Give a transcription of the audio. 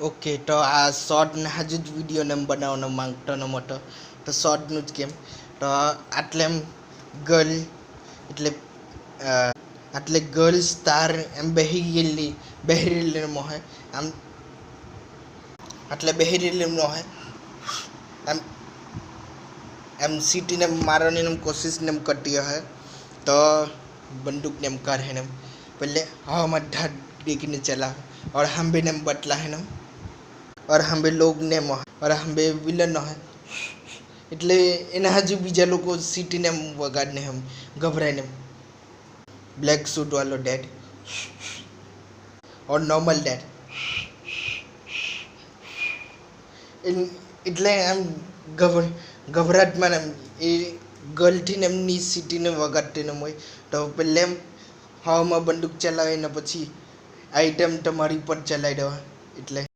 okay તો આ શોર્ટના હજુ જ વિડીયોને એમ બનાવવાનો માંગતો ન મોટો તો શોર્ટનું જ કેમ તો આટલે એમ ગર્લ એટલે આટલે ગર્લ્સ તાર એમ બેહી મોહે આમ આટલે બેહી મોહે એમ એમ सीटीने मारने ने कोशिश ने करती है तो बंदूक ने कर है पहले हाँ मध्य देखने चला और हम भी ने बटला है और हम भी लोग ने और हम भी विलन है એટલે એના હજુ બીજા લોકો સિટીને વગાડને એમ ગભરાઈને બ્લેક સૂટ વાળો ડેડ ઓર નોર્મલ ડેડ એટલે એમ ગભરાટમાં એમ એ ગર્લથી એમની સિટીને વગાડતી ને હોય તો પહેલે એમ હવામાં બંદૂક ચલાવીને પછી આઈટમ તમારી પર ચલાવી દેવા એટલે